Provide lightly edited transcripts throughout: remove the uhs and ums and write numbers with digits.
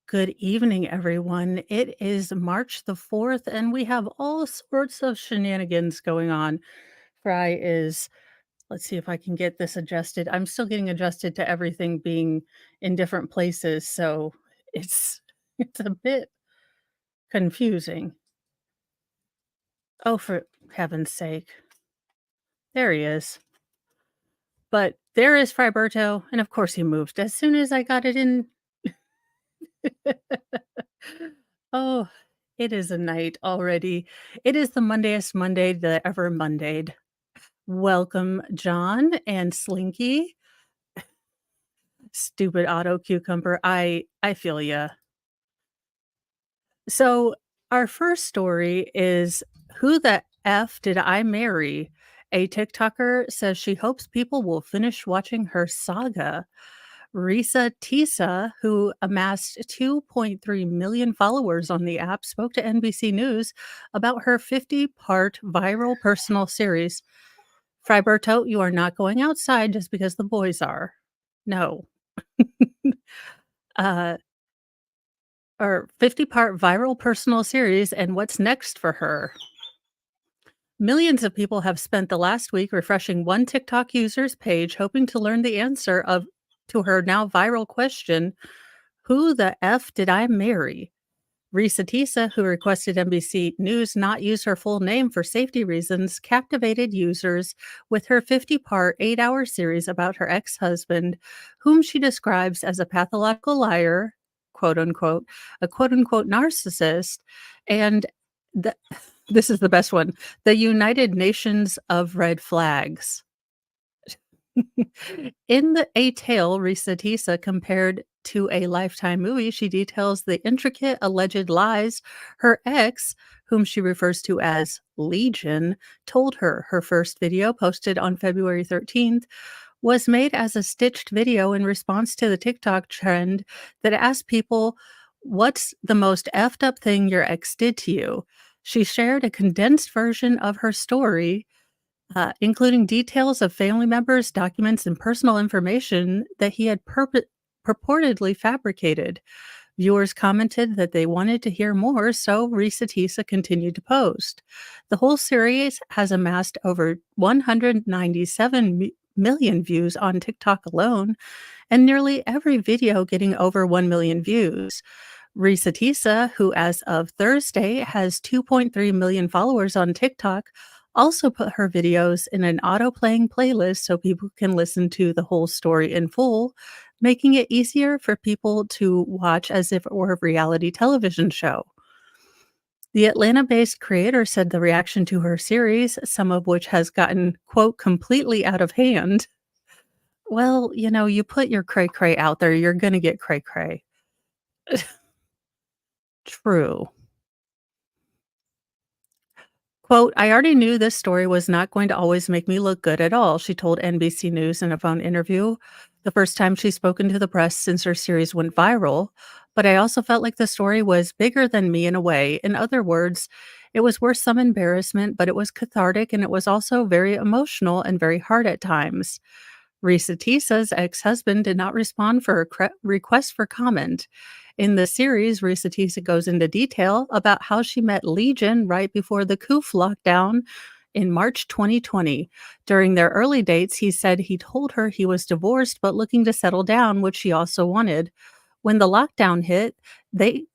Good evening, everyone. It is March the 4th, and we have all sorts of shenanigans going on. Fry is, let's see if I can get this adjusted. I'm still getting adjusted to everything being in different places, so it's it's a bit confusing. Oh, for heaven's sake. There he is. But there is Friberto, and of course he moved as soon as I got it in. Oh, it is a night already. It is the Mondayest Monday that ever Mondayed. Welcome, John and Slinky. Stupid auto cucumber. I feel ya. So, our first story is who the F did I marry? A TikToker says she hopes people will finish watching her saga. Risa Tisa, who amassed 2.3 million followers on the app, spoke to NBC News about her 50-part viral personal series. Friberto, you are not going outside just because the boys are. No. uh, or 50-part viral personal series, and what's next for her? Millions of people have spent the last week refreshing one TikTok user's page, hoping to learn the answer of to her now viral question, "Who the F did I marry?" Risa Tisa, who requested NBC News not use her full name for safety reasons, captivated users with her 50-part, 8-hour series about her ex-husband, whom she describes as a pathological liar, quote unquote, a quote unquote narcissist, and the, this is the best one, the United Nations of red flags. In the A Tale, Risa Tisa compared to a Lifetime movie, she details the intricate alleged lies her ex, whom she refers to as Legion, told her. Her first video, posted on February 13th, was made as a stitched video in response to the TikTok trend that asked people, "What's the most effed up thing your ex did to you?" She shared a condensed version of her story, including details of family members, documents, and personal information that he had purportedly fabricated. Viewers commented that they wanted to hear more, so Risa Tisa continued to post. The whole series has amassed over 197 million views on TikTok alone, and nearly every video getting over 1 million views. Risa Tisa, who as of Thursday has 2.3 million followers on TikTok, also put her videos in an auto-playing playlist so people can listen to the whole story in full, making it easier for people to watch as if it were a reality television show. The Atlanta-based creator said the reaction to her series, some of which has gotten, quote, completely out of hand. Well, you put your cray cray out there, you're gonna get cray cray. True. Quote, "I already knew this story was not going to always make me look good at all," she told NBC News in a phone interview, the first time she's spoken to the press since her series went viral. "But I also felt like the story was bigger than me in a way. In other words, it was worth some embarrassment, but it was cathartic and it was also very emotional and very hard at times." Risa Tisa's ex-husband did not respond for a request for comment. In the series, Risa Tisa goes into detail about how she met Legion right before the COOF lockdown in March 2020. During their early dates, he said he told her he was divorced but looking to settle down, which she also wanted. When the lockdown hit,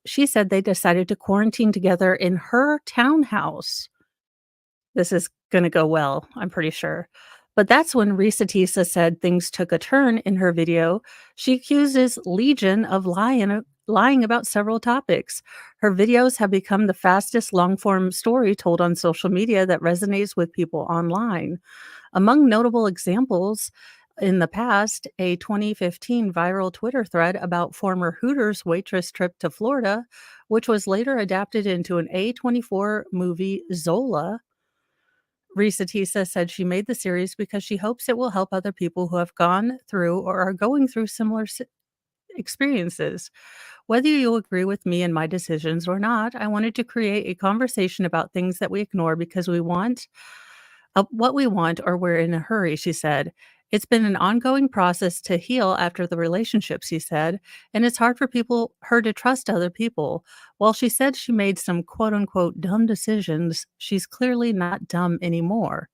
she said they decided to quarantine together in her townhouse. This is gonna go well, I'm pretty sure. But that's when Risa Tisa said things took a turn in her video. She accuses Legion of lying about several topics. Her videos have become the fastest long-form story told on social media that resonates with people online. Among notable examples in the past, a 2015 viral Twitter thread about former Hooters waitress trip to Florida, which was later adapted into an A24 movie, Zola. Risa Tisa said she made the series because she hopes it will help other people who have gone through or are going through similar experiences. "Whether you agree with me and my decisions or not, I wanted to create a conversation about things that we ignore because we want What we want or we're in a hurry, she said. It's been an ongoing process to heal after the relationship, she said, and it's hard for her to trust other people. While she said she made some quote unquote dumb decisions, she's clearly not dumb anymore.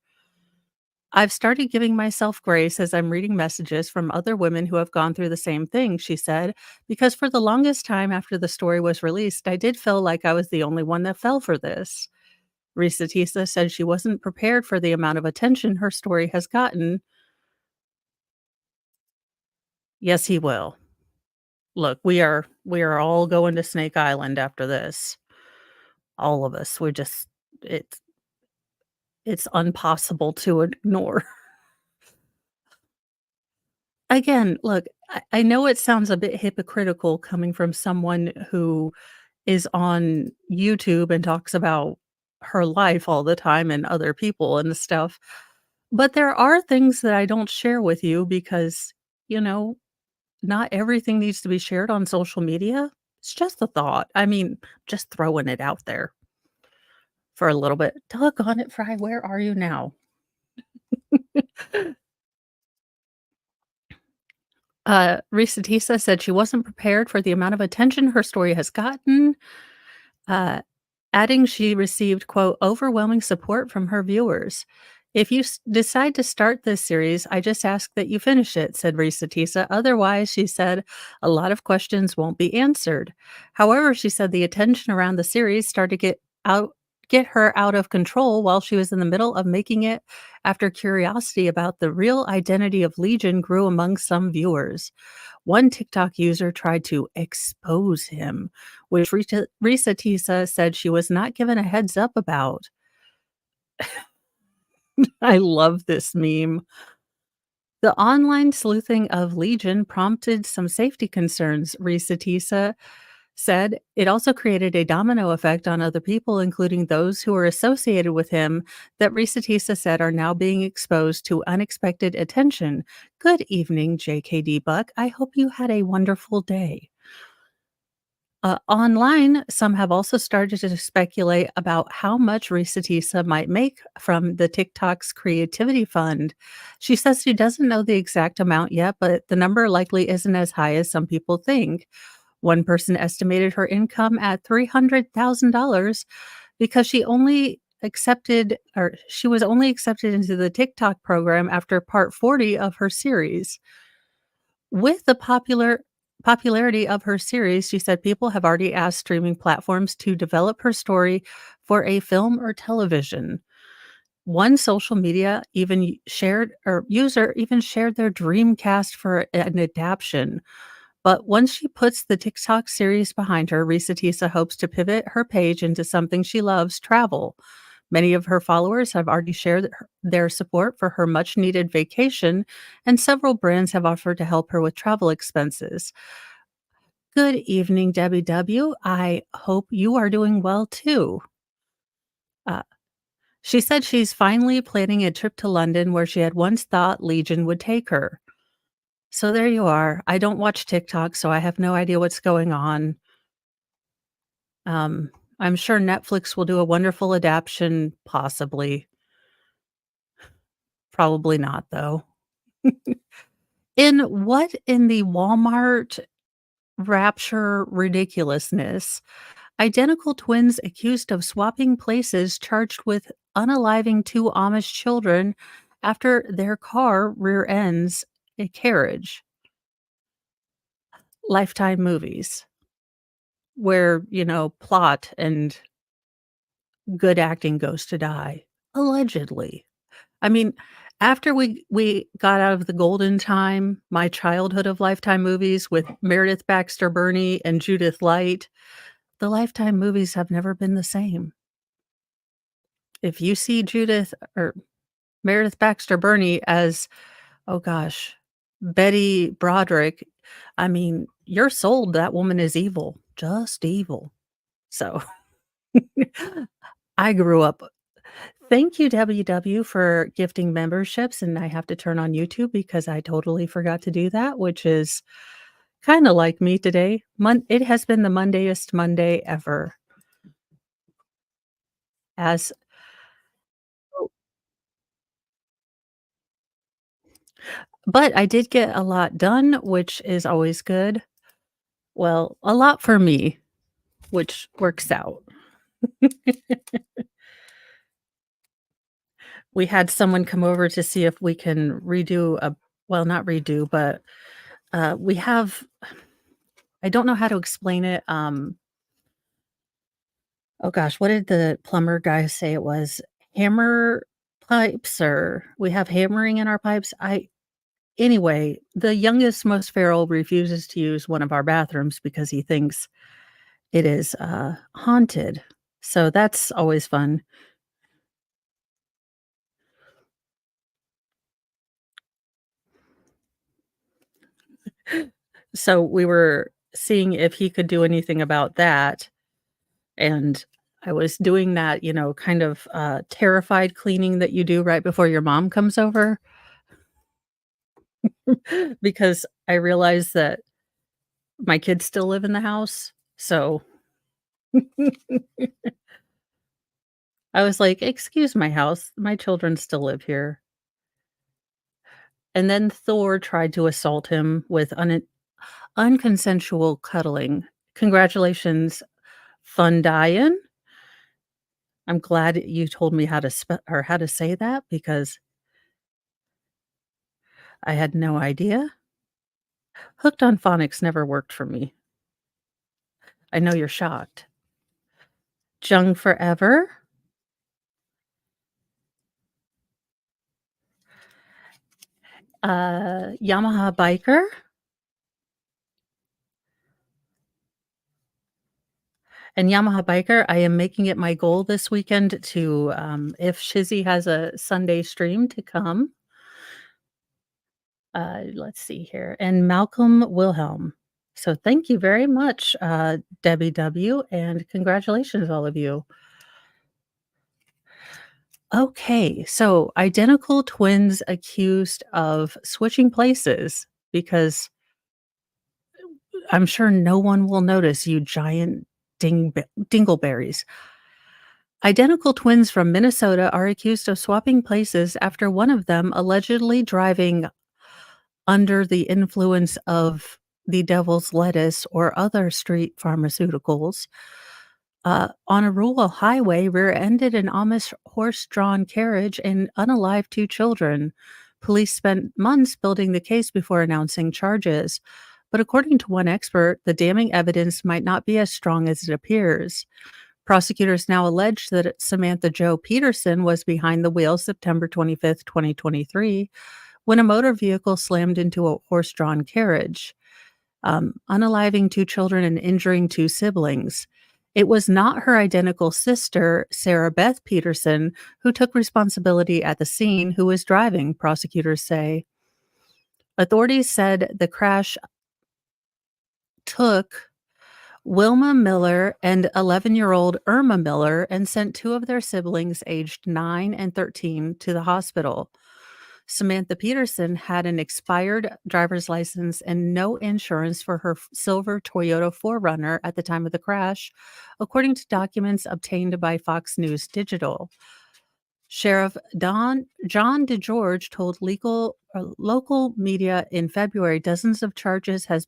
I've started giving myself grace as I'm reading messages from other women who have gone through the same thing, she said, because for the longest time after the story was released, I did feel like I was the only one that fell for this. Risa Tisa said she wasn't prepared for the amount of attention her story has gotten. Yes, he will. Look, we are all going to Snake Island after this. All of us. It's it's impossible to ignore. Again, look, I know it sounds a bit hypocritical coming from someone who is on YouTube and talks about her life all the time and other people and stuff. But there are things that I don't share with you because, you know, not everything needs to be shared on social media. It's just a thought. I mean, just throwing it out there for a little bit. Doggone it, Fry, where are you now? Risa Tisa said she wasn't prepared for the amount of attention her story has gotten. Uh, Adding she received, quote, "overwhelming support from her viewers. If you decide to start this series, I just ask that you finish it," said Risa Tisa. Otherwise, she said, a lot of questions won't be answered. However, she said the attention around the series started to get her out of control while she was in the middle of making it after curiosity about the real identity of Legion grew among some viewers. One TikTok user tried to expose him, which Risa Tisa said she was not given a heads up about. I love this meme. The online sleuthing of Legion prompted some safety concerns, Risa Tisa said. It also created a domino effect on other people, including those who were associated with him, that Risa Tisa said are now being exposed to unexpected attention. Good evening, JKD Buck. I hope you had a wonderful day. Online, some have also started to speculate about how much Risa Tisa might make from the TikTok's creativity fund. She says she doesn't know the exact amount yet, but the number likely isn't as high as some people think. One person estimated her income at $300,000 because she was only accepted into the TikTok program after part 40 of her series. With the popularity of her series, she said people have already asked streaming platforms to develop her story for a film or television. One social media even shared or user even shared their dream cast for an adaptation. But once she puts the TikTok series behind her, Risa Tisa hopes to pivot her page into something she loves, travel. Many of her followers have already shared their support for her much needed vacation, and several brands have offered to help her with travel expenses. Good evening, Debbie W. I hope you are doing well too. Uh, she said she's finally planning a trip to London where she had once thought Legion would take her. So there you are. I don't watch TikTok, so I have no idea what's going on. Um, I'm sure Netflix will do a wonderful adaptation, possibly. Probably not, though. In the Walmart rapture ridiculousness, identical twins accused of swapping places charged with unaliving two Amish children after their car rear ends a carriage. Lifetime movies where, plot and good acting goes to die, allegedly. I mean, after we got out of the golden time, my childhood of Lifetime movies with Meredith Baxter Birney and Judith Light, the Lifetime movies have never been the same. If you see Judith or Meredith Baxter Birney as, oh gosh, Betty Broderick, I mean, you're sold that woman is evil, just evil. So, I grew up. Thank you, WW, for gifting memberships, and I have to turn on YouTube because I totally forgot to do that, which is kinda like me today. It has been the Mondayest Monday ever. As But I did get a lot done, which is always good. Well, a lot for me, which works out. We had someone come over to see if we can redo a well, not redo, but, we have I don't know how to explain it, oh gosh, what did the plumber guy say it was? Hammer pipes or we have hammering in our pipes? I Anyway, the youngest, most feral refuses to use one of our bathrooms because he thinks it is, haunted. So that's always fun. So we were seeing if he could do anything about that, and I was doing that, kind of, terrified cleaning that you do right before your mom comes over because I realized that my kids still live in the house, so I was like, "Excuse my house, my children still live here." And then Thor tried to assault him with unconsensual cuddling. Congratulations, Fundian. I'm glad you told me how to say that because I had no idea. Hooked on phonics never worked for me. I know you're shocked. Jung Forever, Yamaha Biker, and Yamaha Biker, I am making it my goal this weekend to, if Shizzy has a Sunday stream to come. Let's see here, and Malcolm Wilhelm. So thank you very much, Debbie W, and congratulations, all of you. Okay, so identical twins accused of switching places because I'm sure no one will notice, you giant dingleberries. Identical twins from Minnesota are accused of swapping places after one of them allegedly driving under the influence of the devil's lettuce or other street pharmaceuticals, on a rural highway, rear-ended an Amish horse-drawn carriage and unalived 2 children. Police spent months building the case before announcing charges, but according to one expert, the damning evidence might not be as strong as it appears. Prosecutors now allege that Samantha Jo Peterson was behind the wheel September 25th, 2023, when a motor vehicle slammed into a horse-drawn carriage, unaliving 2 children and injuring 2 siblings. It was not her identical sister, Sarah Beth Peterson, who took responsibility at the scene, who was driving, prosecutors say. Authorities said the crash took Wilma Miller and 11-year-old Irma Miller and sent 2 of their siblings aged 9 and 13 to the hospital. Samantha Peterson had an expired driver's license and no insurance for her silver Toyota 4Runner at the time of the crash, according to documents obtained by Fox News Digital. Sheriff John DeGeorge told local media in February dozens of charges have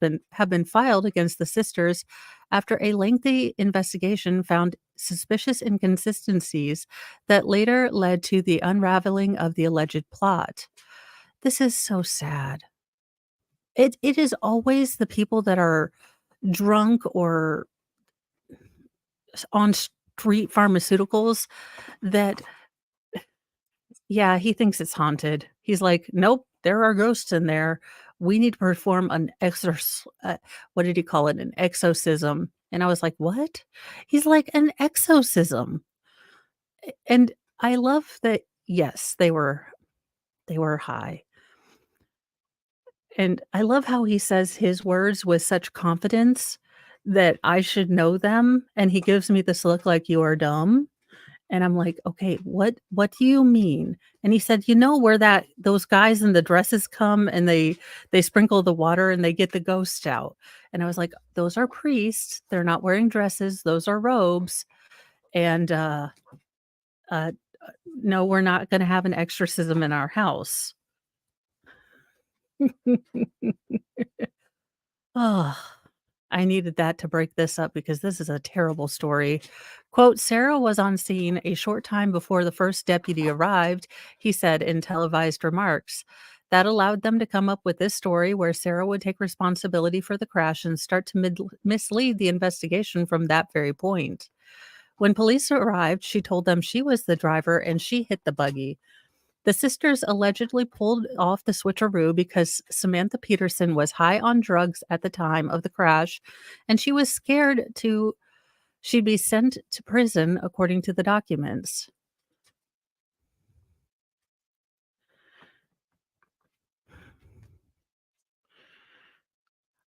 been filed against the sisters after a lengthy investigation found suspicious inconsistencies that later led to the unraveling of the alleged plot. This is so sad. It is always the people that are drunk or on street pharmaceuticals that yeah, he thinks it's haunted. He's like, "Nope, there are ghosts in there. We need to perform an what did he call it? An exorcism." And I was like, "What?" He's like, "An exorcism." And I love that yes, they were high. And I love how he says his words with such confidence that I should know them, and he gives me this look like, "You are dumb." And I'm like, "Okay, what do you mean?" And he said, "You know where that those guys in the dresses come and they sprinkle the water and they get the ghost out." And I was like, "Those are priests. They're not wearing dresses. Those are robes." And, uh, no, we're not gonna have an exorcism in our house. Oh, I needed that to break this up because this is a terrible story. Quote, Sarah was on scene a short time before the first deputy arrived, he said in televised remarks. That allowed them to come up with this story where Sarah would take responsibility for the crash and start to mislead the investigation from that very point. When police arrived, she told them she was the driver and she hit the buggy. The sisters allegedly pulled off the switcheroo because Samantha Peterson was high on drugs at the time of the crash, and she was scared she'd be sent to prison, according to the documents.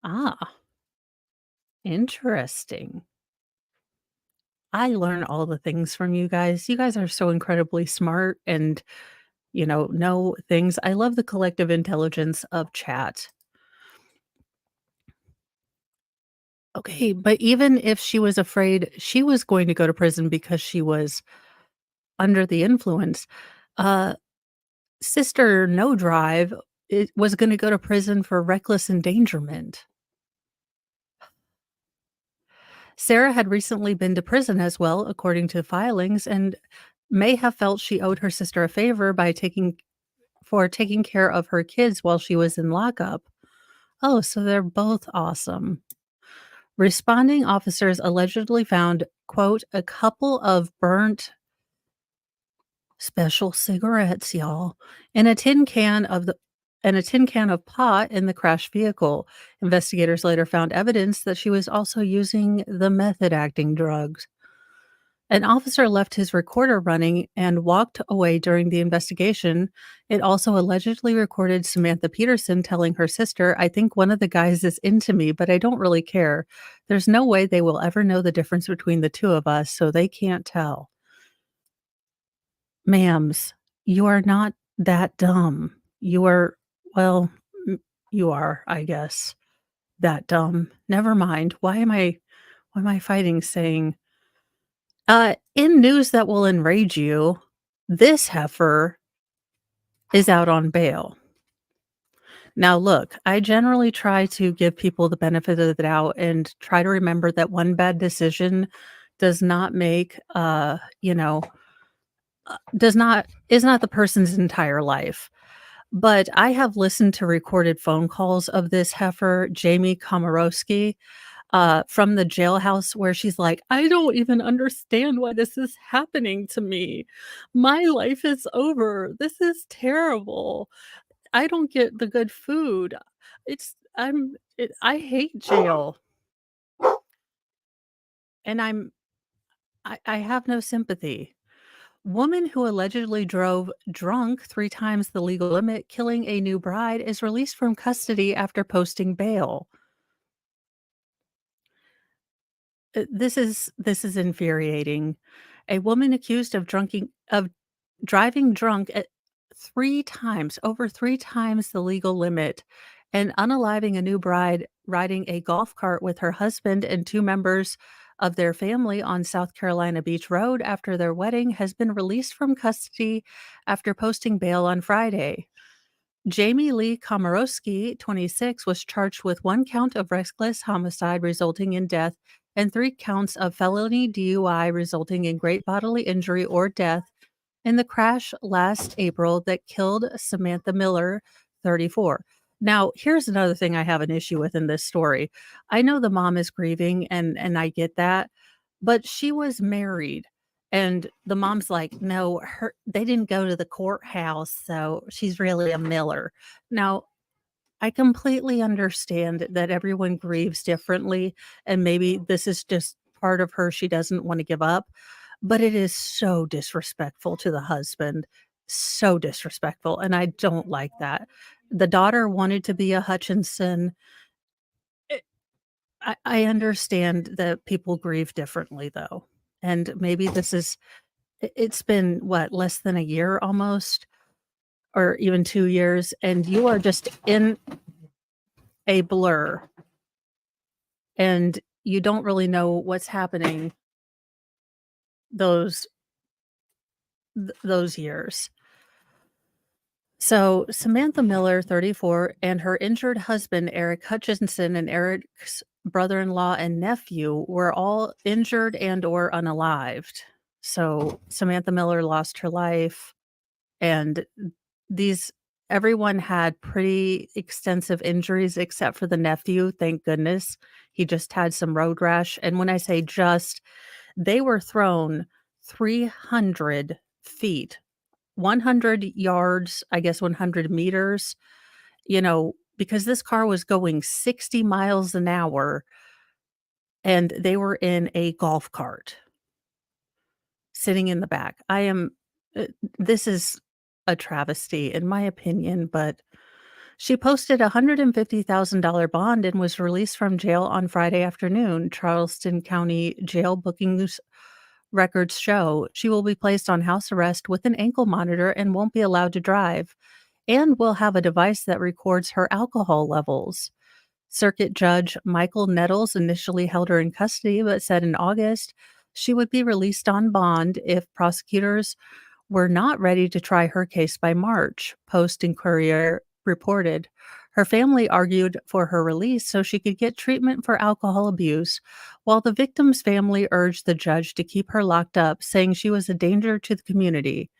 Ah, interesting. I learn all the things from you guys. You guys are so incredibly smart and, know things. I love the collective intelligence of chat. Okay, but even if she was afraid she was going to go to prison because she was under the influence, uh, Sister No Drive was gonna go to prison for reckless endangerment. Sarah had recently been to prison as well, according to filings, and may have felt she owed her sister a favor by taking care of her kids while she was in lockup. Oh, so they're both awesome. Responding officers allegedly found, quote, "a couple of burnt special cigarettes, y'all, and a tin can of pot in the crashed vehicle. Investigators later found evidence that she was also using the method acting drugs. An officer left his recorder running and walked away during the investigation. It also allegedly recorded Samantha Peterson telling her sister, I think one of the guys is into me, but I don't really care. There's no way they will ever know the difference between the two of us, so they can't tell. Ma'ams, you are not that dumb. You are well, m you are, I guess, that dumb. Never mind. Why am I fighting saying, in news that will enrage you, this heifer is out on bail. Now look, I generally try to give people the benefit of the doubt and try to remember that one bad decision does not make, does not is not the person's entire life. But I have listened to recorded phone calls of this heifer, Jamie Komorowski, from the jailhouse where she's like, "I don't even understand why this is happening to me. My life is over. This is terrible. I don't get the good food. I hate jail, and I have no sympathy." Woman who allegedly drove drunk 3 times the legal limit, killing a new bride, is released from custody after posting bail. This is infuriating. A woman accused of driving drunk at 3 times, over 3 times the legal limit, and unaliving a new bride riding a golf cart with her husband and 2 members of their family on South Carolina Beach Road after their wedding has been released from custody after posting bail on Friday. Jamie Lee Komorowski, 26, was charged with 1 count of reckless homicide resulting in death and 3 counts of felony DUI resulting in great bodily injury or death in the crash last April that killed Samantha Miller, 34. Now, here's another thing I have an issue with in this story. I know the mom is grieving and I get that, but she was married and the mom's like, "No, they didn't go to the courthouse, so she's really a Miller." Now, I completely understand that everyone grieves differently, and maybe this is just part of her she doesn't wanna give up, but it is so disrespectful to the husband, so disrespectful, and I don't like that. The daughter wanted to be a Hutchinson. Eh, I understand that people grieve differently, though, and maybe this is it's been, what, less than a year almost, or even 2 years, and you are just in a blur. And you don't really know what's happening those those years. So, Samantha Miller, 34, and her injured husband, Eric Hutchinson, and Eric's brother-in-law and nephew were all injured and or unalived. So, Samantha Miller lost her life, and these everyone had pretty extensive injuries except for the nephew, thank goodness. He just had some road rash, and when I say just, they were thrown 300 feet, 100 yards, I guess 100 meters, because this car was going 60 miles an hour and they were in a golf cart sitting in the back. Uh, this is a travesty in my opinion, but she posted a $150,000 bond and was released from jail on Friday afternoon. Charleston County jail bookings records show she will be placed on house arrest with an ankle monitor and won't be allowed to drive, and will have a device that records her alcohol levels. Circuit Judge Michael Nettles initially held her in custody, but said in August she would be released on bond if prosecutors were not ready to try her case by March, Post and Courier reported. Her family argued for her release so she could get treatment for alcohol abuse, while the victim's family urged the judge to keep her locked up, saying she was a danger to the community.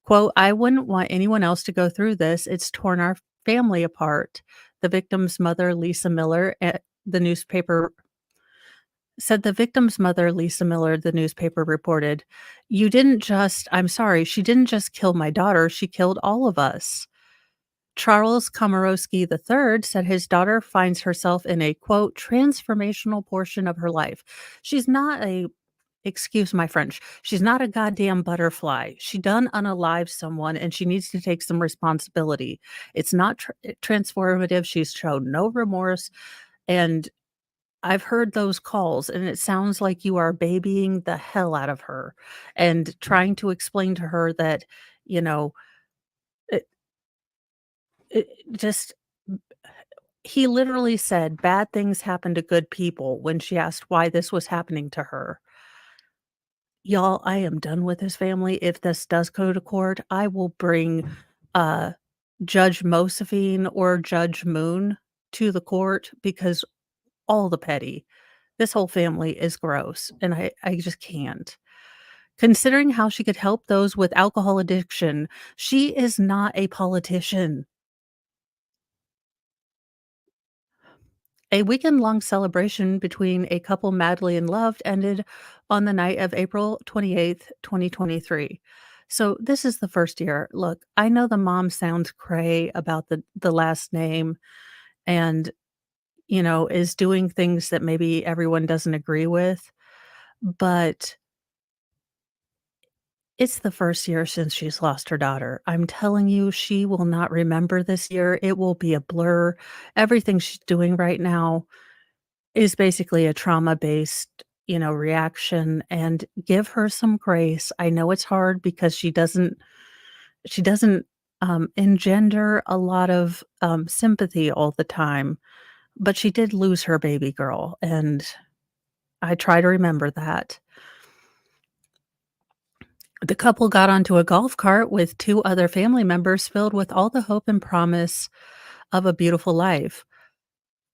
Quote, "I wouldn't want anyone else to go through this. It's torn our family apart." The victim's mother, Lisa Miller, at the newspaper said the victim's mother, Lisa Miller, the newspaper reported, "You didn't just I'm sorry, she didn't just kill my daughter, she killed all of us." Charles Komorowski III said his daughter finds herself in a, quote, "transformational portion of her life." She's not a excuse my French, she's not a goddamn butterfly. She done unalive someone, and she needs to take some responsibility. It's not transformative, she's shown no remorse, and I've heard those calls, and it sounds like you are babying the hell out of her and trying to explain to her that, you know, it just he literally said, "Bad things happen to good people," when she asked why this was happening to her. Y'all, I am done with this family. If this does go to court, I will bring, uh, Judge Josephine or Judge Moon to the court because all the petty. This whole family is gross, and I just can't. Considering how she could help those with alcohol addiction, she is not a politician. A weekend-long celebration between a couple madly in love ended on the night of April 28th, 2023. So this is the first year. Look, I know the mom sounds cray about the last name and, is doing things that maybe everyone doesn't agree with, but it's the first year since she's lost her daughter. I'm telling you, she will not remember this year. It will be a blur. Everything she's doing right now is basically a trauma-based, reaction, and give her some grace. I know it's hard because she doesn't engender a lot of, sympathy all the time, but she did lose her baby girl, and I try to remember that. The couple got onto a golf cart with 2 other family members filled with all the hope and promise of a beautiful life.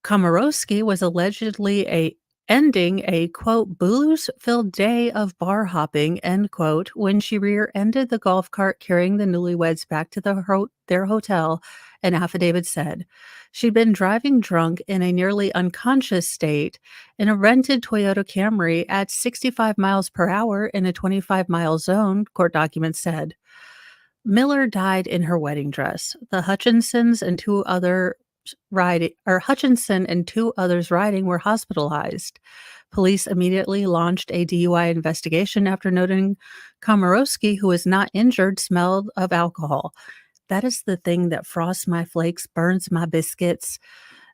Komorowski was allegedly a ending a, quote, "booze-filled day of bar hopping," end quote, when she rear-ended the golf cart carrying the newlyweds back to their hotel, an affidavit said. She'd been driving drunk in a nearly unconscious state in a rented Toyota Camry at 65 miles per hour in a 25-mile zone, court documents said. Miller died in her wedding dress. The Hutchinsons and 2 other riding or Hutchinson and 2 others riding were hospitalized. Police immediately launched a DUI investigation after noting Komorowski, who was not injured, smelled of alcohol. That is the thing that frosts my flakes, burns my biscuits,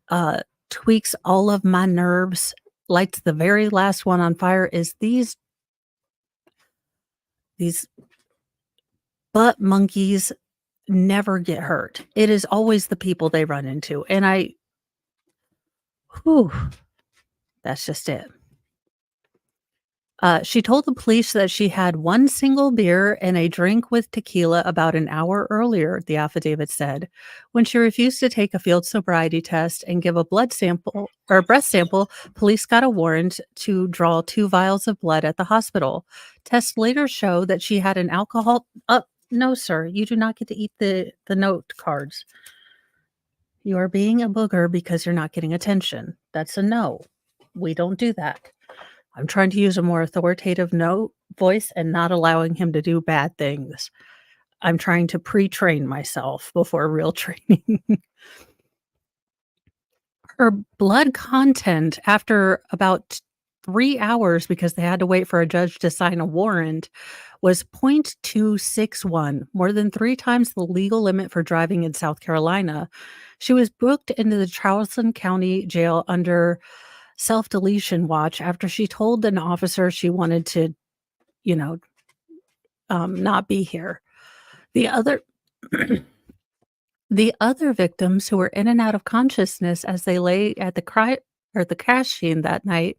uh, tweaks all of my nerves, lights the very last one on fire is these butt monkeys never get hurt. It is always the people they run into, and whew, that's just it. She told the police that she had one single beer and a drink with tequila about an hour earlier, the affidavit said. When she refused to take a field sobriety test and give a blood sample or breath sample, police got a warrant to draw 2 vials of blood at the hospital. Tests later show that she had an alcohol. No, sir, you do not get to eat the note cards. You are being a booger because you're not getting attention. That's a no. We don't do that. I'm trying to use a more authoritative no voice and not allowing him to do bad things. I'm trying to pre-train myself before real training. Her blood content after about 3 hours, because they had to wait for a judge to sign a warrant, was 0.261, more than 3 times the legal limit for driving in South Carolina. She was booked into the Charleston County Jail under self-deletion watch after she told an officer she wanted to, you know, not be here. The other the other victims who were in and out of consciousness as they lay at the crash scene that night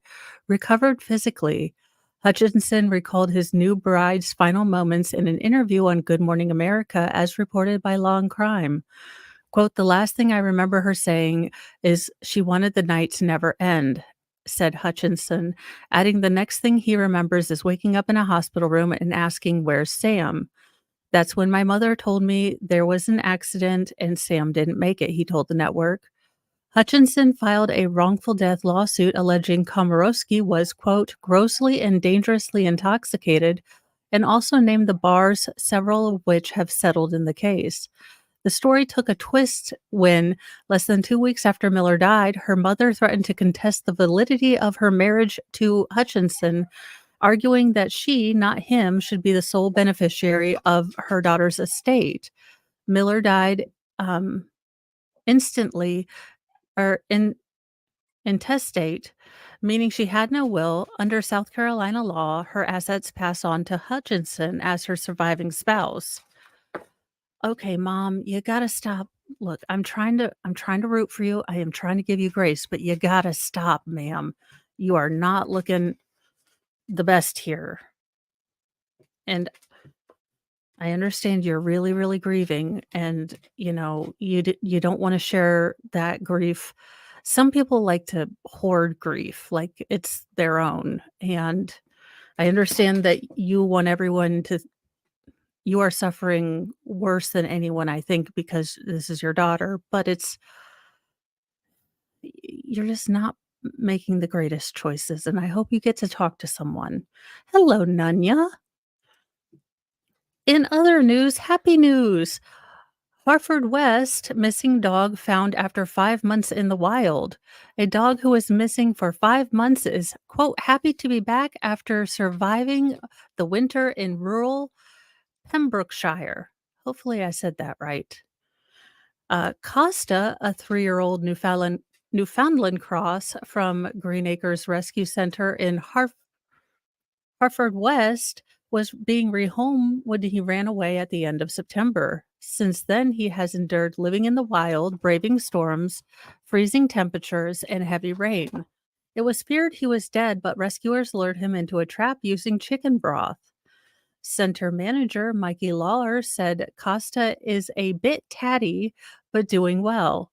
recovered physically. Hutchinson recalled his new bride's final moments in an interview on Good Morning America as reported by Law and Crime. Quote, "The last thing I remember her saying is she wanted the night to never end," said Hutchinson, adding the next thing he remembers is waking up in a hospital room and asking, "Where's Sam?" "That's when my mother told me there was an accident and Sam didn't make it," he told the network. Hutchinson filed a wrongful death lawsuit alleging Komorowski was, quote, "grossly and dangerously intoxicated," and also named the bars, several of which have settled in the case. The story took a twist when, less than 2 weeks after Miller died, her mother threatened to contest the validity of her marriage to Hutchinson, arguing that she, not him, should be the sole beneficiary of her daughter's estate. Miller died instantly or intestate, meaning she had no will. Under South Carolina law, her assets pass on to Hutchinson as her surviving spouse. Okay, mom, you gotta stop. Look, I'm trying to root for you. I am trying to give you grace, but you gotta stop, ma'am. You are not looking the best here. And I understand you're really, really grieving, and you don't want to share that grief. Some people like to hoard grief, like it's their own. And I understand that you want everyone to. You are suffering worse than anyone, I think, because this is your daughter. But you're just not making the greatest choices. And I hope you get to talk to someone. Hello, Nunya. In other news, happy news. Hartford West missing dog found after 5 months in the wild. A dog who was missing for 5 months is, quote, happy to be back after surviving the winter in rural Pembrokeshire. Hopefully, I said that right. Costa, a 3-year-old Newfoundland cross from Green Acres Rescue Center in Hartford West, was being rehomed when he ran away at the end of September. Since then, he has endured living in the wild, braving storms, freezing temperatures, and heavy rain. It was feared he was dead, but rescuers lured him into a trap using chicken broth. Center manager Mikey Lawler said Costa is a bit tatty, but doing well.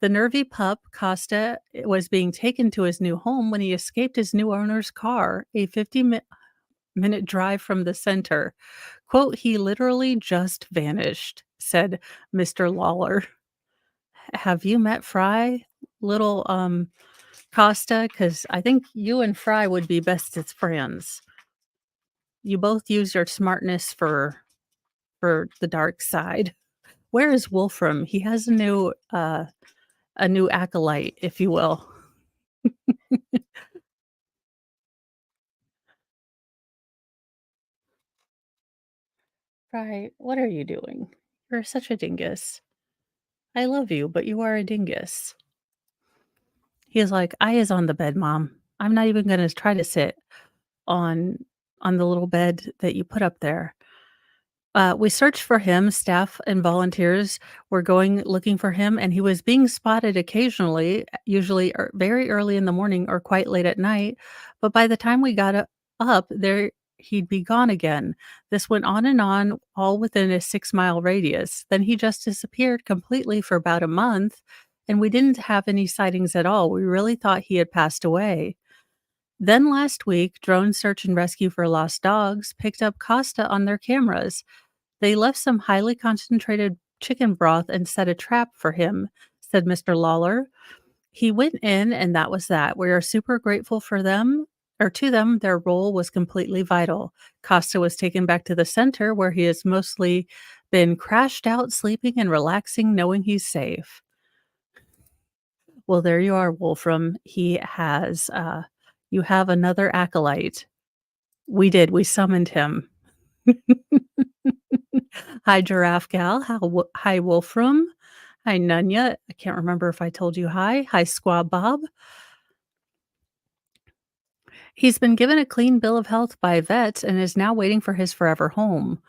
The nervy pup, Costa, was being taken to his new home when he escaped his new owner's car, a 50-minute drive from the center. Quote, "He literally just vanished," said Mr. Lawler. Have you met Fry, little Costa? Because I think you and Fry would be best as friends. You both use your smartness for the dark side. Where is Wolfram? He has a new acolyte, if you will. Fry, what are you doing? You're such a dingus. I love you, but you are a dingus. He's like, "I is on the bed, mom. I'm not even gonna try to sit on the little bed that you put up there." We searched for him. Staff and volunteers were going looking for him, and he was being spotted occasionally, usually very early in the morning or quite late at night. But by the time we got up up, there he'd be gone again. This went on and on, all within a 6-mile radius. Then he just disappeared completely for about a month, and we didn't have any sightings at all. We really thought he had passed away. Then last week, drone search and rescue for lost dogs picked up Costa on their cameras. They left some highly concentrated chicken broth and set a trap for him, said Mr. Lawler. He went in, and that was that. We are super grateful for them, or to them. Their role was completely vital. Costa was taken back to the center where he has mostly been crashed out, sleeping and relaxing, knowing he's safe. Well, there you are, Wolfram. You have another acolyte. We did. We summoned him. Hi, Giraffe Gal. Hi, Wolfram. Hi, Nunya. I can't remember if I told you hi. Hi, Squab Bob. He's been given a clean bill of health by vets and is now waiting for his forever home.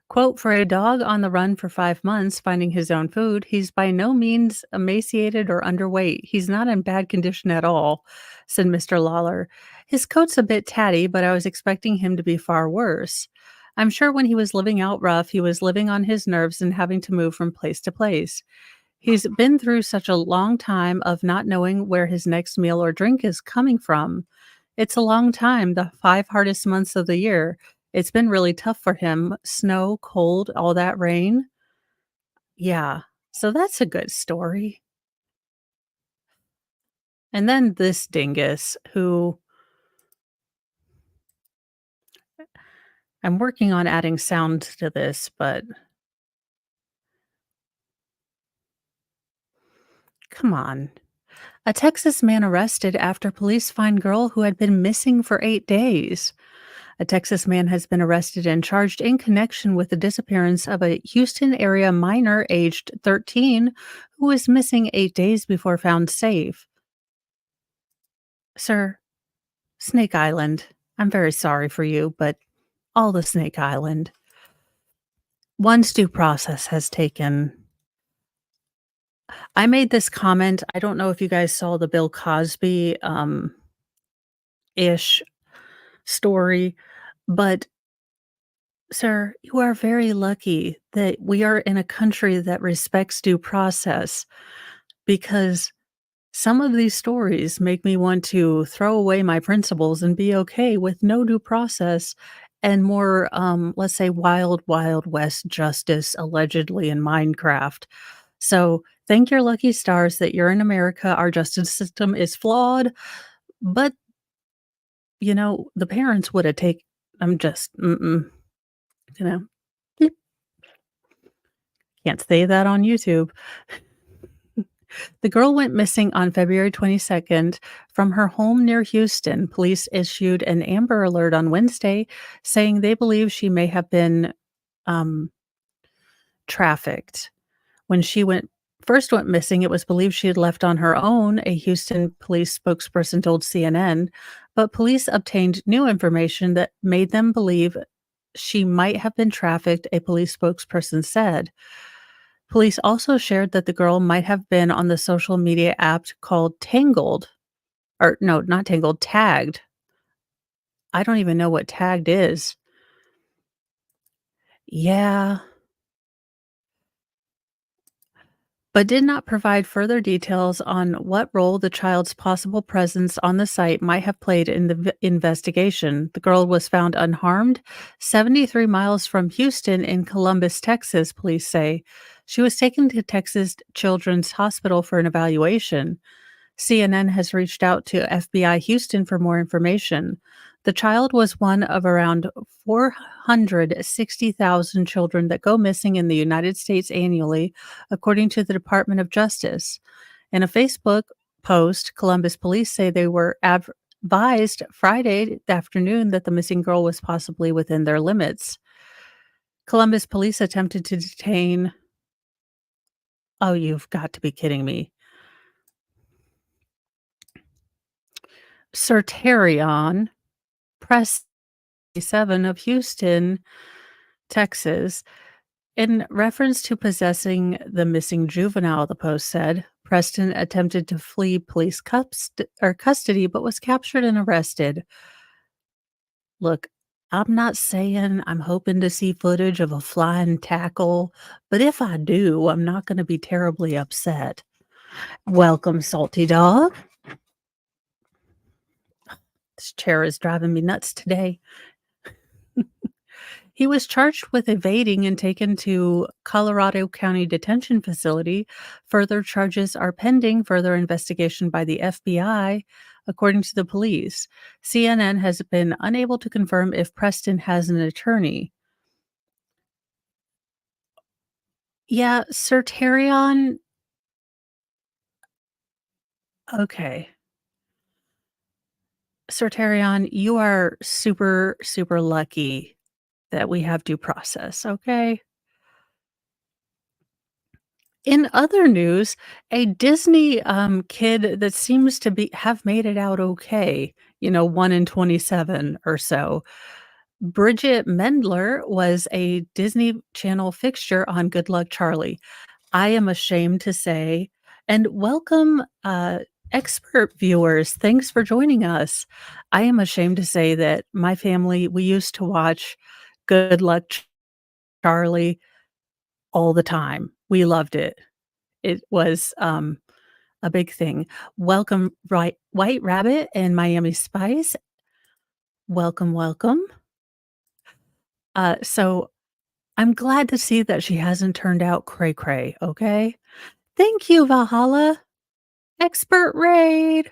Quote, for a dog on the run for 5 months, finding his own food, he's by no means emaciated or underweight. He's not in bad condition at all, said Mr. Lawler. His coat's a bit tatty, but I was expecting him to be far worse. I'm sure when he was living out rough, he was living on his nerves and having to move from place to place. He's been through such a long time of not knowing where his next meal or drink is coming from. It's a long time, the 5 hardest months of the year. It's been really tough for him. Snow, cold, all that rain. Yeah. So that's a good story. And then this dingus who I'm working on adding sound to this, but come on. A Texas man arrested after police find girl who had been missing for 8 days. A Texas man has been arrested and charged in connection with the disappearance of a Houston area minor aged 13 who was missing 8 days before found safe. Sir, Snake Island, I'm very sorry for you, but all the Snake Island. One's due process has taken. I made this comment. I don't know if you guys saw the Bill Cosby ish story, but sir, you are very lucky that we are in a country that respects due process because some of these stories make me want to throw away my principles and be okay with no due process and more, let's say, wild, wild west justice allegedly in Minecraft. So thank your lucky stars that you're in America. Our justice system is flawed, but the parents would have taken. I'm just, you know, beep, can't say that on YouTube. The girl went missing on February 22nd from her home near Houston. Police issued an Amber Alert on Wednesday saying they believe she may have been um, trafficked. When she first went missing, it was believed she had left on her own, a Houston police spokesperson told CNN, but police obtained new information that made them believe she might have been trafficked, a police spokesperson said. Police also shared that the girl might have been on the social media app called Tangled, or no, not Tangled, Tagged. I don't even know what Tagged is. Yeah, but did not provide further details on what role the child's possible presence on the site might have played in the investigation. The girl was found unharmed 73 miles from Houston in Columbus, Texas, police say. She was taken to Texas Children's Hospital for an evaluation. CNN has reached out to FBI Houston for more information. The child was one of around 460,000 children that go missing in the United States annually, according to the Department of Justice. In a Facebook post, Columbus police say they were advised Friday afternoon that the missing girl was possibly within their limits. Columbus police attempted to detain. Oh, you've got to be kidding me. Sir Terrion Press 7 of Houston, Texas, in reference to possessing the missing juvenile, the post said. Preston attempted to flee police custody but was captured and arrested. Look, I'm not saying I'm hoping to see footage of a flying tackle, but if I do, I'm not gonna be terribly upset. Welcome, Salty Dog. This chair is driving me nuts today. He was charged with evading and taken to Colorado County Detention Facility. Further charges are pending further investigation by the FBI, according to the police. CNN has been unable to confirm if Preston has an attorney. Yeah, Sir Terrion. Okay. Sir Terrion, you are super, super lucky that we have due process, okay? In other news, a Disney, kid that seems to be have made it out okay, 1 in 27 or so. Bridget Mendler was a Disney Channel fixture on Good Luck Charlie. I am ashamed to say and welcome, expert viewers, thanks for joining us. I am ashamed to say that my family, we used to watch Good Luck Charlie all the time. We loved it. It was, a big thing. Welcome, White Rabbit and Miami Spice. Welcome, welcome. So I'm glad to see that she hasn't turned out cray cray, okay? Thank you, Valhalla. Expert raid.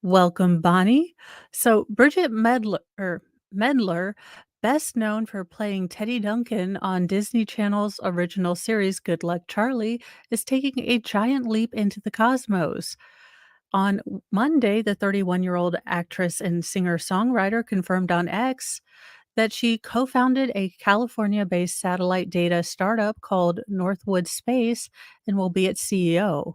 Welcome, Bonnie. So Bridget Medler, best known for playing Teddy Duncan on Disney Channel's original series Good Luck Charlie, is taking a giant leap into the cosmos. On Monday, the 31-year-old actress and singer-songwriter confirmed on X that she co-founded a California-based satellite data startup called Northwood Space and will be its CEO.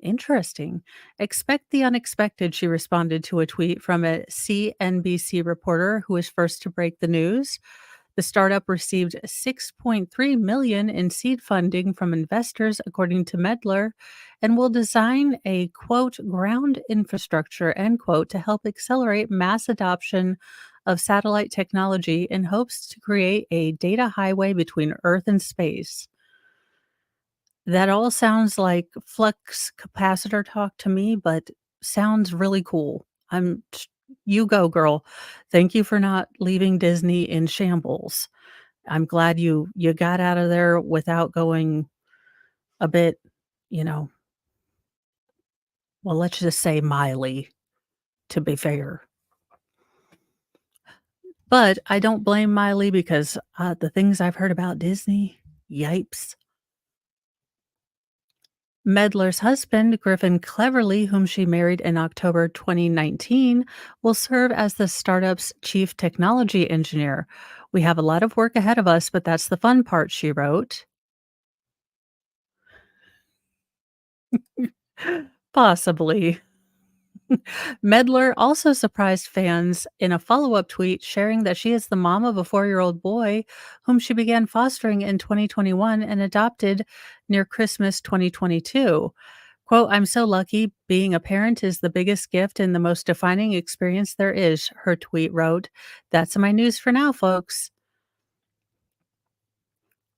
Interesting. Expect the unexpected, she responded to a tweet from a CNBC reporter who was first to break the news. The startup received 6.3 million in seed funding from investors, according to Medler, and will design a quote ground infrastructure end quote to help accelerate mass adoption of satellite technology in hopes to create a data highway between Earth and space. That all sounds like flux capacitor talk to me, but sounds really cool. You go, girl. Thank you for not leaving Disney in shambles. I'm glad you got out of there without going a bit, you know, well, let's just say Miley, to be fair. But I don't blame Miley because, the things I've heard about Disney, yipes. Medler's husband, Griffin Cleverly, whom she married in October 2019, will serve as the startup's chief technology engineer. We have a lot of work ahead of us, but that's the fun part, she wrote. Possibly. Medler also surprised fans in a follow up tweet, sharing that she is the mom of a 4-year-old boy whom she began fostering in 2021 and adopted near Christmas 2022. Quote, I'm so lucky. Being a parent is the biggest gift and the most defining experience there is, her tweet wrote. That's my news for now, folks.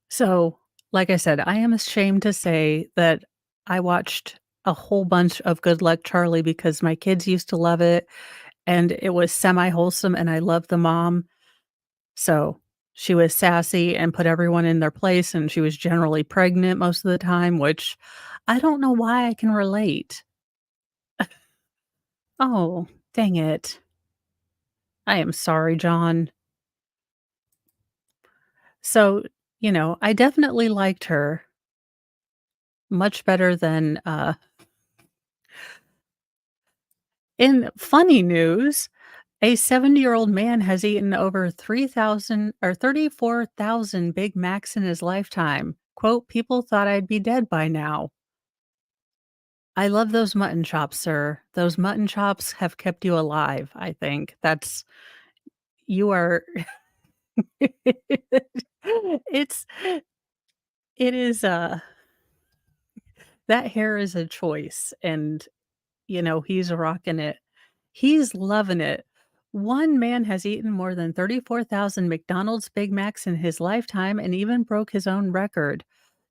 So, like I said, I am ashamed to say that I watched a whole bunch of Good Luck Charlie because my kids used to love it and it was semi-wholesome and I loved the mom. So, she was sassy and put everyone in their place and she was generally pregnant most of the time, which I don't know why I can relate. Oh, dang it. I am sorry, John. So, I definitely liked her much better than, in funny news, a 70-year-old man has eaten over 3,000 or 34,000 Big Macs in his lifetime. Quote, "People thought I'd be dead by now." I love those mutton chops, sir. Those mutton chops have kept you alive, I think. You are it's it is, that hair is a choice, and, he's rocking it. He's loving it. One man has eaten more than 34,000 McDonald's Big Macs in his lifetime and even broke his own record.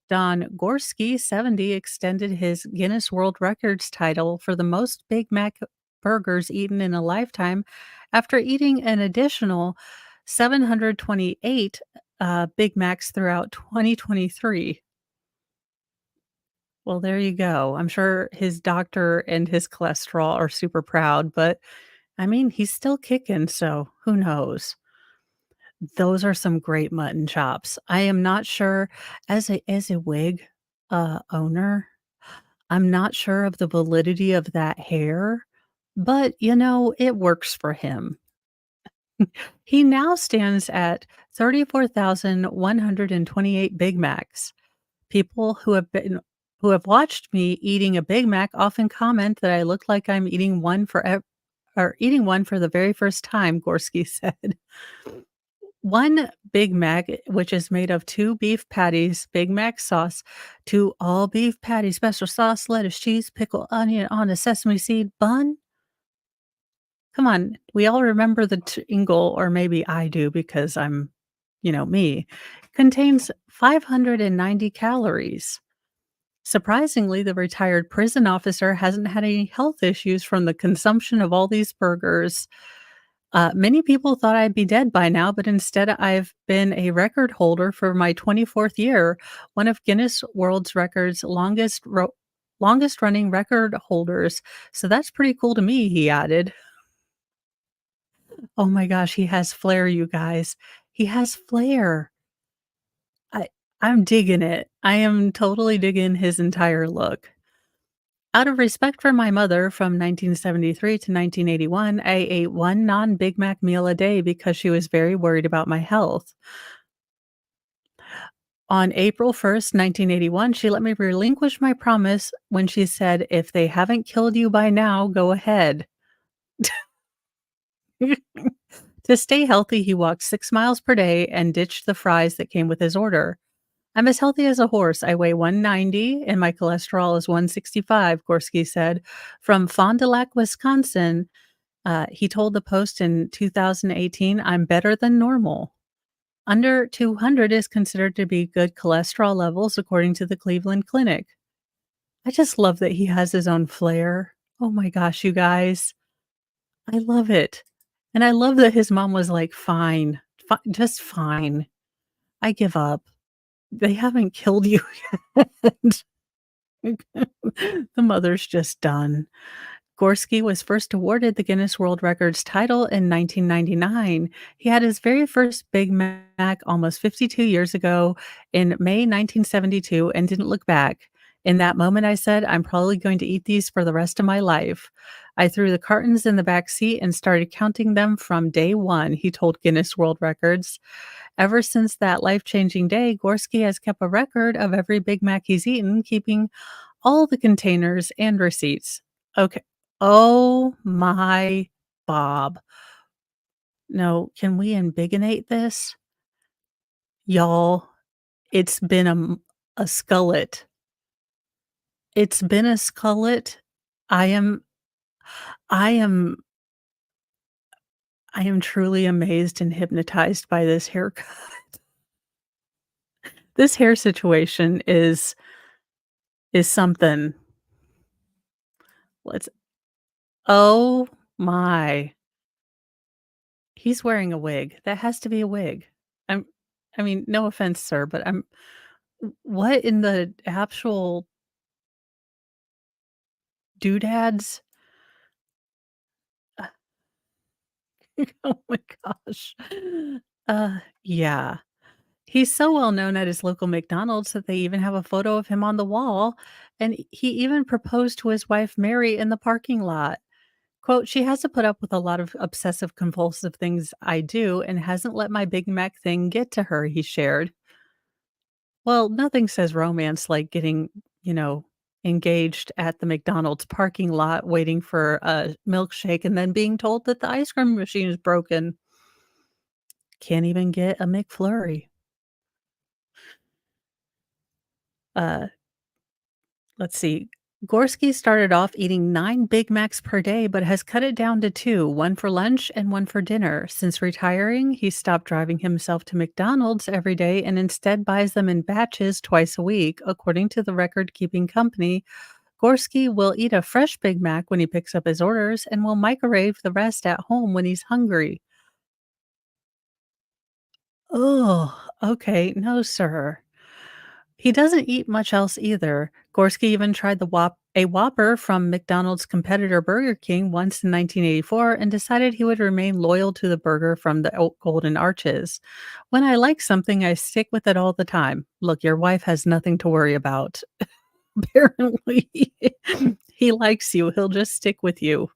Don Gorski, 70, extended his Guinness World Records title for the most Big Mac burgers eaten in a lifetime after eating an additional 728 Big Macs throughout 2023. Well, there you go. I'm sure his doctor and his cholesterol are super proud, but I mean, he's still kicking, so who knows? Those are some great mutton chops. I am not sure as a wig, owner, I'm not sure of the validity of that hair, but, it works for him. He now stands at 34,128 Big Macs. People who have watched me eating a Big Mac often comment that I look like I'm eating one for the very first time, Gorski said. One Big Mac, which is made of 2 beef patties, Big Mac sauce, 2 all beef patties, special sauce, lettuce, cheese, pickle, onion on a sesame seed bun? Come on, we all remember the tingle, or maybe I do because I'm, me. Contains 590 calories. Surprisingly, the retired prison officer hasn't had any health issues from the consumption of all these burgers. Many people thought I'd be dead by now, but instead I've been a record holder for my 24th year, one of Guinness World's Records longest running record holders. So that's pretty cool to me, he added. Oh my gosh, he has flair, you guys. He has flair. I I'm digging it. I am totally digging his entire look. Out of respect for my mother from 1973 to 1981, I ate one non Big Mac meal a day because she was very worried about my health. On April 1st, 1981, she let me relinquish my promise when she said, "If they haven't killed you by now, go ahead." To stay healthy, he walked 6 miles per day and ditched the fries that came with his order. "I'm as healthy as a horse. I weigh 190 and my cholesterol is 165," Gorski said. From Fond du Lac, Wisconsin, he told the Post in 2018, "I'm better than normal." Under 200 is considered to be good cholesterol levels, according to the Cleveland Clinic. I just love that he has his own flair. Oh my gosh, you guys. I love it. And I love that his mom was like, "Fine, just fine. I give up. They haven't killed you yet." The mother's just done. Gorski was first awarded the Guinness World Records title in 1999. He had his very first Big Mac almost 52 years ago in May 1972 and didn't look back. "In that moment, I said, I'm probably going to eat these for the rest of my life. I threw the cartons in the back seat and started counting them from day one," he told Guinness World Records. Ever since that life changing day, Gorski has kept a record of every Big Mac he's eaten, keeping all the containers and receipts. Okay. Oh my Bob. No, can we embiggenate this? Y'all, it's been a skullet. It's been a skullet. I am I am I am truly amazed and hypnotized by this haircut. This hair situation is something. Let's Oh my. He's wearing a wig. That has to be a wig. I'm I mean, no offense, sir, but what in the actual doodads? Oh my gosh. Yeah. He's so well known at his local McDonald's that they even have a photo of him on the wall, and he even proposed to his wife, Mary, in the parking lot. Quote, "She has to put up with a lot of obsessive compulsive things I do and hasn't let my Big Mac thing get to her," he shared. Well, nothing says romance like getting, you know, engaged at the McDonald's parking lot, waiting for a milkshake, and then being told that the ice cream machine is broken. Can't even get a McFlurry. Uh, let's see. Gorski started off eating 9 Big Macs per day, but has cut it down to two, one for lunch and one for dinner. Since retiring, he stopped driving himself to McDonald's every day and instead buys them in batches twice a week. According to the record keeping company, Gorski will eat a fresh Big Mac when he picks up his orders and will microwave the rest at home when he's hungry. Oh, okay. No, sir. He doesn't eat much else either. Gorski even tried a Whopper from McDonald's competitor Burger King once in 1984 and decided he would remain loyal to the burger from the Golden Arches. When I like something, I stick with it all the time. Look, your wife has nothing to worry about. Apparently, he likes you. He'll just stick with you.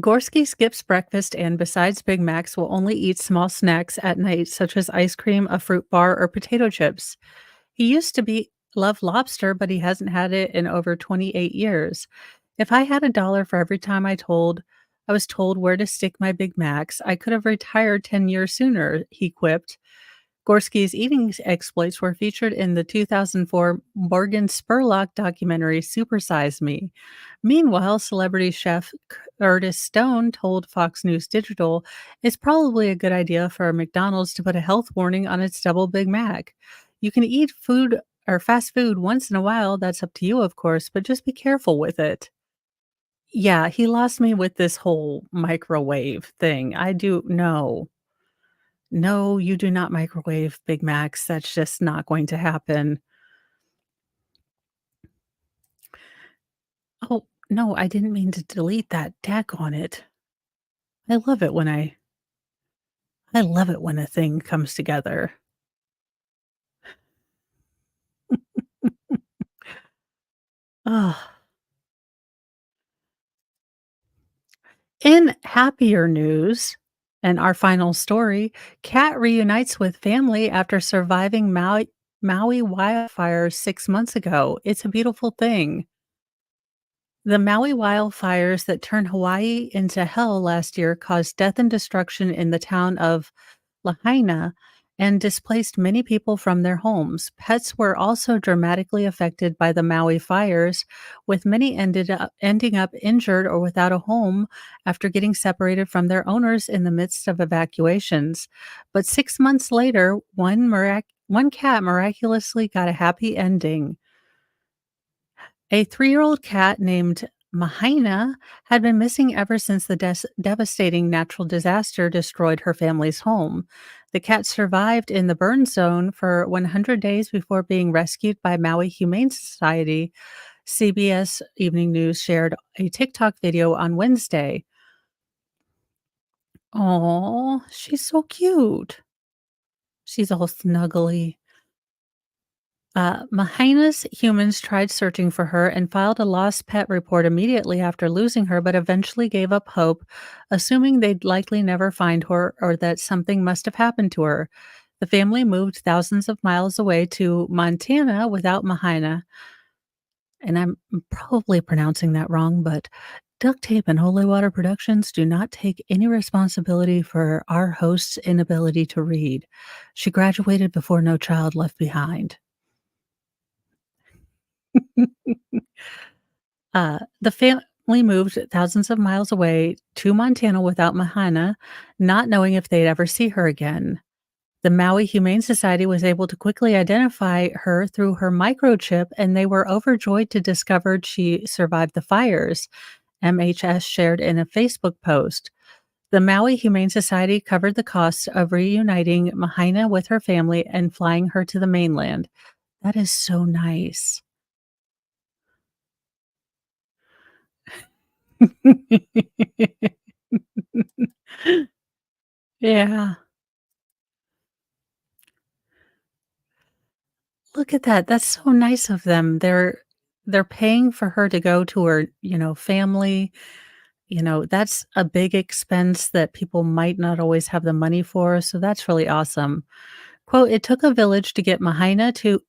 Gorski skips breakfast and, besides Big Macs, will only eat small snacks at night, such as ice cream, a fruit bar, or potato chips. He used to be love lobster, but he hasn't had it in over 28 years. If I had a dollar for every time I was told where to stick my Big Macs, I could have retired 10 years sooner, he quipped. Gorski's eating exploits were featured in the 2004 Morgan Spurlock documentary Supersize Me. Meanwhile, celebrity chef Curtis Stone told Fox News Digital it's probably a good idea for McDonald's to put a health warning on its double Big Mac. You can eat food or fast food once in a while, that's up to you, of course, but just be careful with it. Yeah, he lost me with this whole microwave thing. I do no. No, you do not microwave Big Macs, that's just not going to happen. Oh, no, I didn't mean to delete that. On it. I love it when I love it when a thing comes together. Ugh. In happier news, and our final story, cat reunites with family after surviving Maui wildfires 6 months ago. It's a beautiful thing. The Maui wildfires that turned Hawaii into hell last year caused death and destruction in the town of Lahaina and displaced many people from their homes. Pets were also dramatically affected by the Maui fires, with many ending up injured or without a home after getting separated from their owners in the midst of evacuations. But 6 months later, one cat miraculously got a happy ending. A 3-year-old cat named Mahaina had been missing ever since the devastating natural disaster destroyed her family's home. The cat survived in the burn zone for 100 days before being rescued by Maui Humane Society. CBS Evening News shared a TikTok video on Wednesday. Oh, she's so cute. She's all snuggly. Mahina's humans tried searching for her and filed a lost pet report immediately after losing her, but eventually gave up hope, assuming they'd likely never find her or that something must have happened to her. The family moved thousands of miles away to Montana without Mahina, and I'm probably pronouncing that wrong, but Duct Tape and Holy Water Productions do not take any responsibility for our host's inability to read. She graduated before No Child Left Behind. The family moved thousands of miles away to Montana without Mahana, not knowing if they'd ever see her again. The Maui Humane Society was able to quickly identify her through her microchip, and they were overjoyed to discover she survived the fires, MHS shared in a Facebook post. The Maui Humane Society covered the costs of reuniting Mahina with her family and flying her to the mainland. That is so nice. Yeah. Look at that, that's so nice of them. They're paying for her to go to her, family, that's a big expense that people might not always have the money for, so that's really awesome. Quote, "It took a village to get Mahina to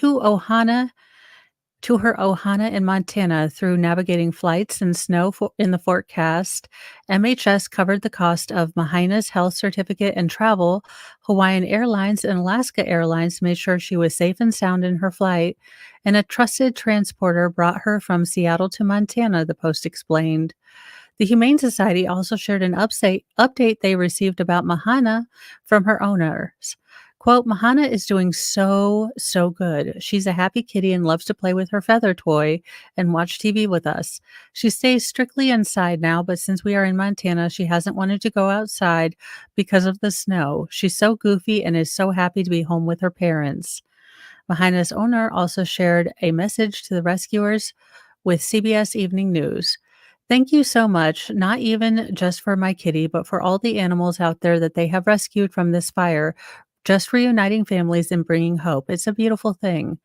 Ohana to her ohana in Montana through navigating flights and snow in the forecast. MHS covered the cost of Mahina's health certificate and travel. Hawaiian Airlines and Alaska Airlines made sure she was safe and sound in her flight, and a trusted transporter brought her from Seattle to Montana, the Post explained. The Humane Society also shared an update they received about Mahana from her owners. Quote, Mahana is doing so good. She's a happy kitty and loves to play with her feather toy and watch TV with us. She stays strictly inside now, but since we are in Montana, she hasn't wanted to go outside because of the snow. She's so goofy and is so happy to be home with her parents. Mahana's owner also shared a message to the rescuers with CBS Evening News. Thank you so much, not even just for my kitty, but for all the animals out there that they have rescued from this fire, just reuniting families and bringing hope. It's a beautiful thing.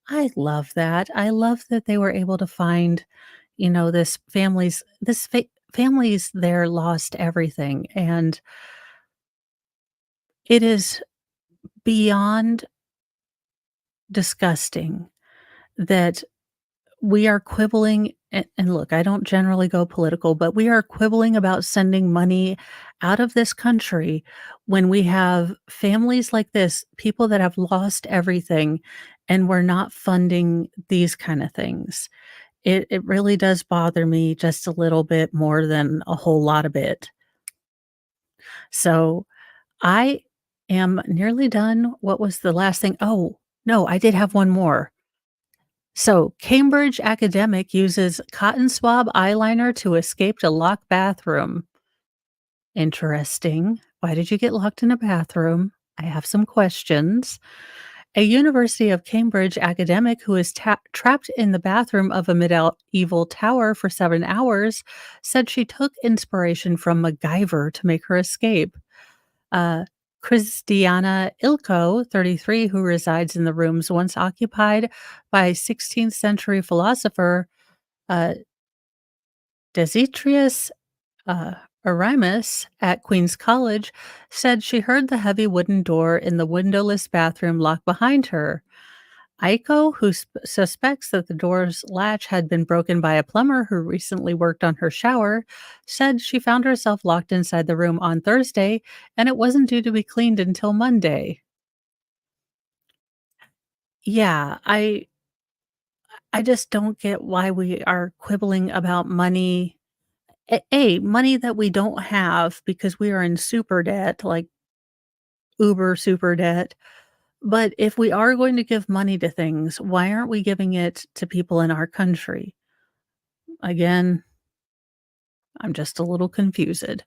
I love that. I love that they were able to find, families there lost everything. And it is beyond disgusting that we are quibbling, and look, I don't generally go political, but we are quibbling about sending money out of this country when we have families like this, people that have lost everything, and we're not funding these kind of things. It really does bother me just a little bit more than a whole lot of it. So, I am nearly done. What was the last thing? Oh, no, I did have one more. So, Cambridge academic uses cotton swab eyeliner to escape a locked bathroom. Interesting. Why did you get locked in a bathroom? I have some questions. A University of Cambridge academic who is trapped in the bathroom of a medieval tower for 7 hours said she took inspiration from MacGyver to make her escape. Uh, Christiana Ilko, 33, who resides in the rooms once occupied by 16th century philosopher uh, Demetrius uh, Aramis at Queen's College, said she heard the heavy wooden door in the windowless bathroom lock behind her. Aiko, who suspects that the door's latch had been broken by a plumber who recently worked on her shower, said she found herself locked inside the room on Thursday and it wasn't due to be cleaned until Monday. Yeah, I just don't get why we are quibbling about money. Money that we don't have because we are in super debt, like uber super debt. But if we are going to give money to things, why aren't we giving it to people in our country? Again, I'm just a little confused.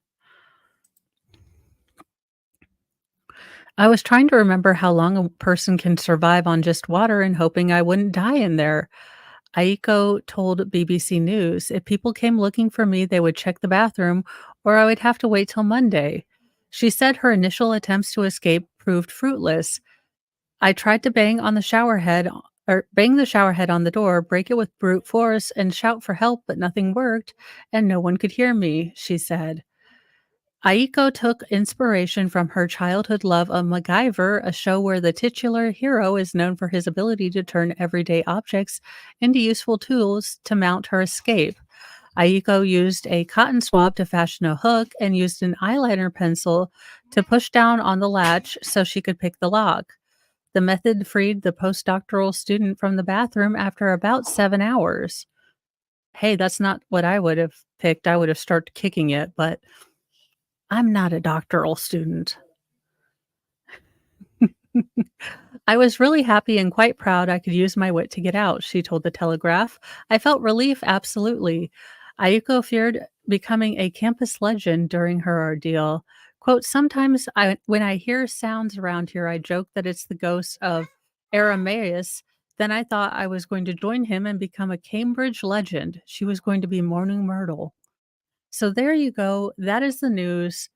I was trying to remember how long a person can survive on just water and hoping I wouldn't die in there. Aiko told BBC News if people came looking for me, they would check the bathroom or I would have to wait till Monday. She said her initial attempts to escape proved fruitless. I tried to bang the shower head on the door, break it with brute force, and shout for help, but nothing worked, and no one could hear me, she said. Aiko took inspiration from her childhood love of MacGyver, a show where the titular hero is known for his ability to turn everyday objects into useful tools to mount her escape. Aiko used a cotton swab to fashion a hook and used an eyeliner pencil to push down on the latch so she could pick the lock. The method freed the postdoctoral student from the bathroom after about 7 hours. Hey, that's not what I would have picked. I would have started kicking it, but I'm not a doctoral student. I was really happy and quite proud I could use my wit to get out, she told the Telegraph. I felt relief, absolutely. Ayuko feared becoming a campus legend during her ordeal. Quote, sometimes when I hear sounds around here, I joke that it's the ghost of Aramaeus. Then I thought I was going to join him and become a Cambridge legend. She was going to be Mourning Myrtle. So there you go. That is the news.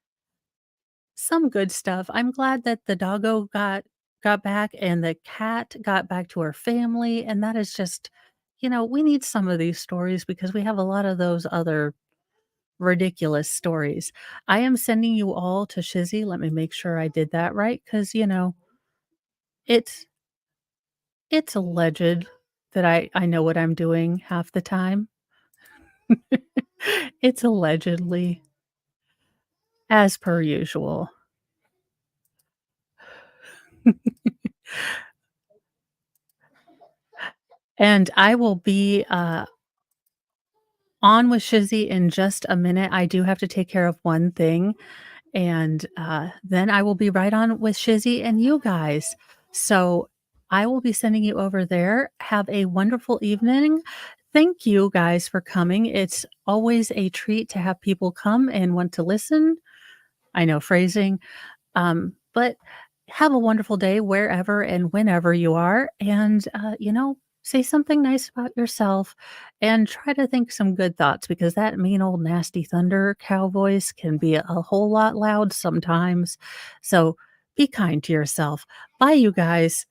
Some good stuff. I'm glad that the doggo got back and the cat got back to her family, and that is just we need some of these stories because we have a lot of those other ridiculous stories. I am sending you all to Shizzy. Let me make sure I did that right because it's it's alleged. that I know what I'm doing half the time. It's allegedly, as per usual. And I will be, on with Shizzy in just a minute. I do have to take care of one thing, and, then I will be right on with Shizzy and you guys. So, I will be sending you over there. Have a wonderful evening. Thank you guys for coming. It's always a treat to have people come and want to listen. I know phrasing. But have a wonderful day wherever and whenever you are. And, say something nice about yourself and try to think some good thoughts because that mean old nasty thunder cow voice can be a whole lot loud sometimes. So be kind to yourself. Bye, you guys.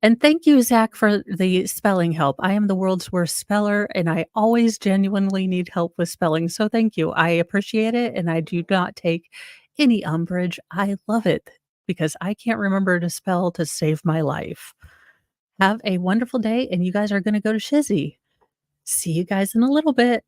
And thank you, Zach, for the spelling help. I am the world's worst speller, and I always genuinely need help with spelling. So thank you. I appreciate it, and I do not take any umbrage. I love it because I can't remember to spell to save my life. Have a wonderful day, and you guys are going to go to Shizzy. See you guys in a little bit.